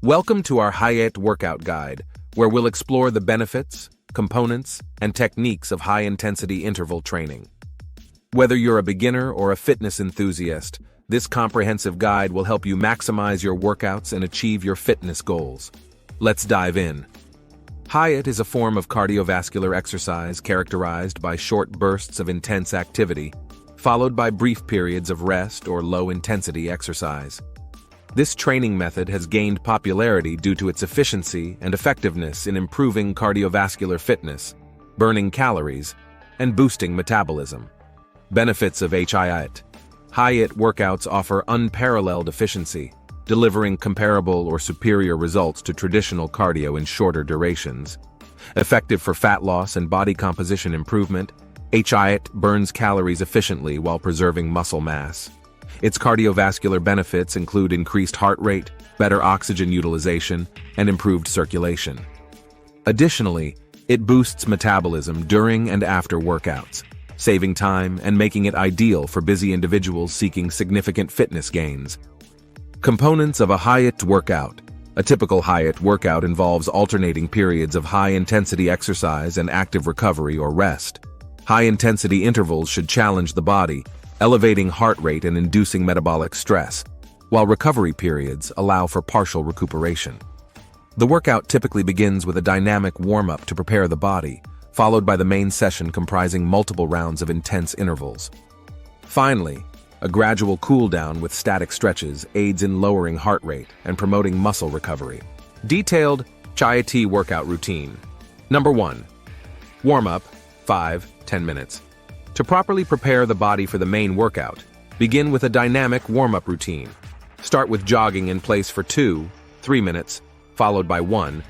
Welcome to our HIIT Workout Guide, where we'll explore the benefits, components, and techniques of high-intensity interval training. Whether you're a beginner or a fitness enthusiast, this comprehensive guide will help you maximize your workouts and achieve your fitness goals. Let's dive in. HIIT is a form of cardiovascular exercise characterized by short bursts of intense activity, followed by brief periods of rest or low-intensity exercise. This training method has gained popularity due to its efficiency and effectiveness in improving cardiovascular fitness, burning calories, and boosting metabolism. Benefits of HIIT. HIIT workouts offer unparalleled efficiency, delivering comparable or superior results to traditional cardio in shorter durations. Effective for fat loss and body composition improvement, HIIT burns calories efficiently while preserving muscle mass. Its cardiovascular benefits include increased heart rate, better oxygen utilization, and improved circulation. Additionally, it boosts metabolism during and after workouts, saving time and making it ideal for busy individuals seeking significant fitness gains. Components of a HIIT workout. A typical HIIT workout involves alternating periods of high-intensity exercise and active recovery or rest. High-intensity intervals should challenge the body, elevating heart rate and inducing metabolic stress, while recovery periods allow for partial recuperation. The workout typically begins with a dynamic warm-up to prepare the body, followed by the main session comprising multiple rounds of intense intervals. Finally, a gradual cool-down with static stretches aids in lowering heart rate and promoting muscle recovery. Detailed HIIT workout routine. Number 1. Warm-up, 5-10 minutes. To properly prepare the body for the main workout, begin with a dynamic warm-up routine. Start with jogging in place for 2-3 minutes, followed by 1-2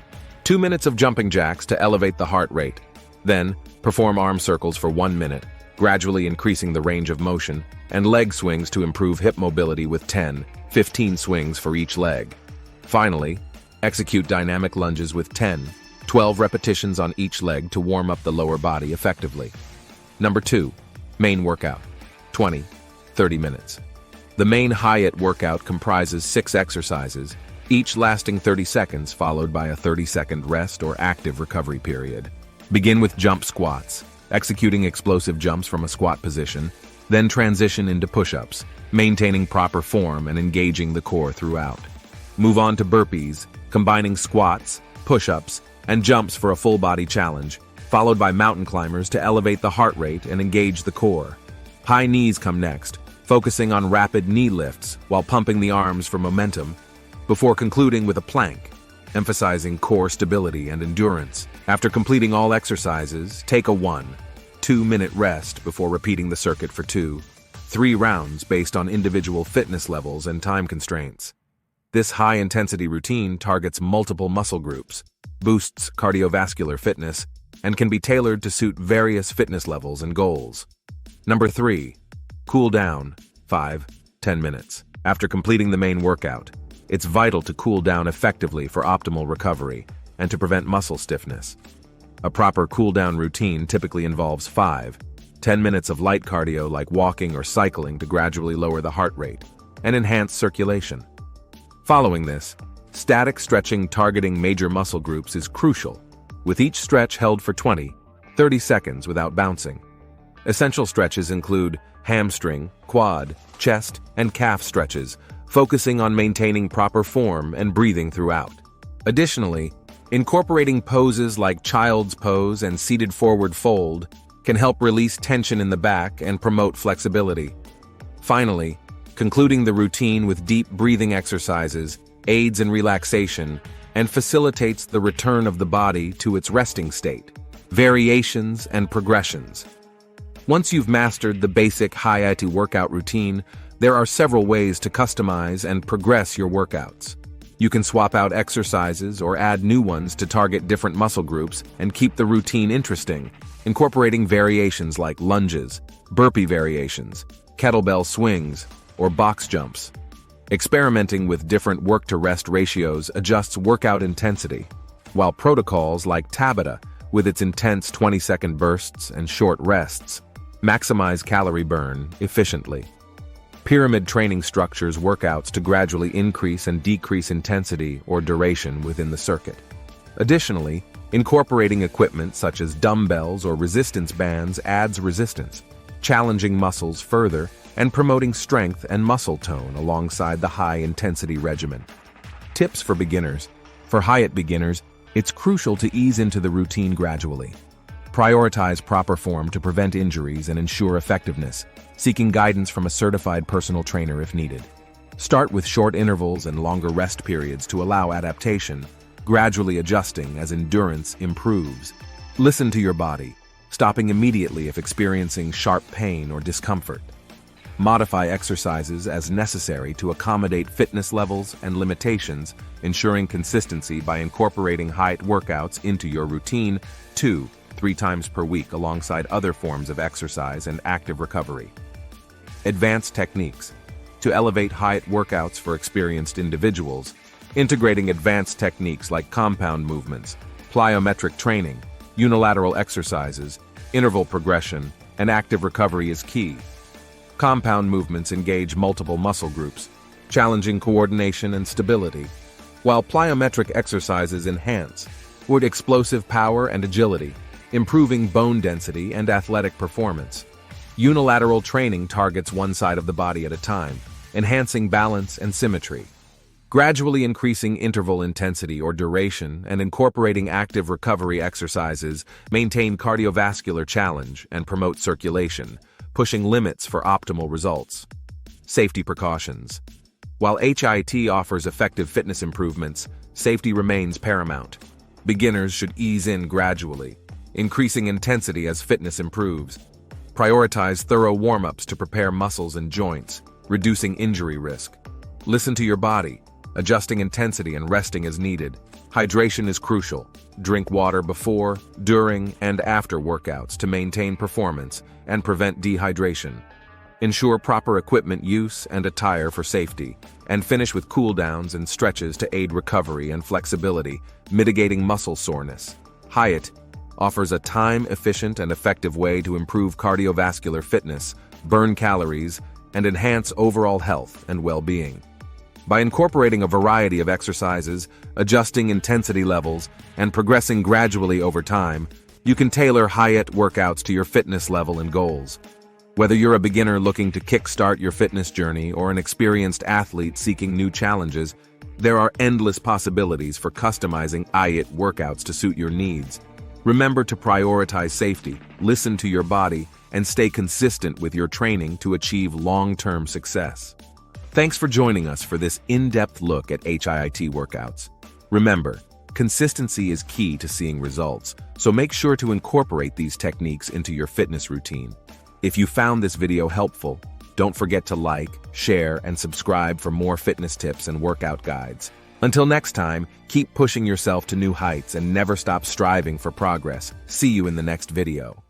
minutes of jumping jacks to elevate the heart rate. Then, perform arm circles for 1 minute, gradually increasing the range of motion, and leg swings to improve hip mobility with 10-15 swings for each leg. Finally, execute dynamic lunges with 10-12 repetitions on each leg to warm up the lower body effectively. Number 2. Main workout, 20-30 minutes. The main HIIT workout comprises 6 exercises, each lasting 30 seconds followed by a 30-second rest or active recovery period. Begin with jump squats, executing explosive jumps from a squat position, then transition into push-ups, maintaining proper form and engaging the core throughout. Move on to burpees, combining squats, push-ups, and jumps for a full-body challenge, followed by mountain climbers to elevate the heart rate and engage the core. High knees come next, focusing on rapid knee lifts while pumping the arms for momentum, before concluding with a plank, emphasizing core stability and endurance. After completing all exercises, take a 1-2 minute rest before repeating the circuit for 2-3 rounds based on individual fitness levels and time constraints. This high-intensity routine targets multiple muscle groups, boosts cardiovascular fitness, and can be tailored to suit various fitness levels and goals. Number 3. Cool down, 5-10 minutes. After completing the main workout, it's vital to cool down effectively for optimal recovery and to prevent muscle stiffness. A proper cool-down routine typically involves 5-10 minutes of light cardio like walking or cycling to gradually lower the heart rate and enhance circulation. Following this, static stretching targeting major muscle groups is crucial, with each stretch held for 20-30 seconds without bouncing. Essential stretches include hamstring, quad, chest, and calf stretches, focusing on maintaining proper form and breathing throughout. Additionally, incorporating poses like child's pose and seated forward fold can help release tension in the back and promote flexibility. Finally, concluding the routine with deep breathing exercises aids in relaxation and facilitates the return of the body to its resting state. Variations and progressions. Once you've mastered the basic HIIT workout routine, there are several ways to customize and progress your workouts. You can swap out exercises or add new ones to target different muscle groups and keep the routine interesting, incorporating variations like lunges, burpee variations, kettlebell swings, or box jumps. Experimenting with different work-to-rest ratios adjusts workout intensity, while protocols like Tabata, with its intense 20-second bursts and short rests, maximize calorie burn efficiently. Pyramid training structures workouts to gradually increase and decrease intensity or duration within the circuit. Additionally, incorporating equipment such as dumbbells or resistance bands adds resistance, challenging muscles further and promoting strength and muscle tone alongside the high-intensity regimen. Tips for beginners. For HIIT beginners, it's crucial to ease into the routine gradually. Prioritize proper form to prevent injuries and ensure effectiveness, seeking guidance from a certified personal trainer if needed. Start with short intervals and longer rest periods to allow adaptation, gradually adjusting as endurance improves. Listen to your body, stopping immediately if experiencing sharp pain or discomfort. Modify exercises as necessary to accommodate fitness levels and limitations, ensuring consistency by incorporating HIIT workouts into your routine 2-3 times per week alongside other forms of exercise and active recovery. Advanced techniques. To elevate HIIT workouts for experienced individuals, integrating advanced techniques like compound movements, plyometric training, unilateral exercises, interval progression, and active recovery is key. Compound movements engage multiple muscle groups, challenging coordination and stability, while plyometric exercises enhance explosive power and agility, improving bone density and athletic performance. Unilateral training targets one side of the body at a time, enhancing balance and symmetry. Gradually increasing interval intensity or duration and incorporating active recovery exercises maintain cardiovascular challenge and promote circulation, pushing limits for optimal results. Safety precautions. While HIIT offers effective fitness improvements, safety remains paramount. Beginners should ease in gradually, increasing intensity as fitness improves. Prioritize thorough warm-ups to prepare muscles and joints, reducing injury risk. Listen to your body, adjusting intensity and resting as needed. Hydration is crucial. Drink water before, during, and after workouts to maintain performance and prevent dehydration. Ensure proper equipment use and attire for safety, and finish with cool-downs and stretches to aid recovery and flexibility, mitigating muscle soreness. HIIT offers a time-efficient and effective way to improve cardiovascular fitness, burn calories, and enhance overall health and well-being. By incorporating a variety of exercises, adjusting intensity levels, and progressing gradually over time, you can tailor HIIT workouts to your fitness level and goals. Whether you're a beginner looking to kickstart your fitness journey or an experienced athlete seeking new challenges, there are endless possibilities for customizing HIIT workouts to suit your needs. Remember to prioritize safety, listen to your body, and stay consistent with your training to achieve long-term success. Thanks for joining us for this in-depth look at HIIT workouts. Remember, consistency is key to seeing results, so make sure to incorporate these techniques into your fitness routine. If you found this video helpful, don't forget to like, share, and subscribe for more fitness tips and workout guides. Until next time, keep pushing yourself to new heights and never stop striving for progress. See you in the next video.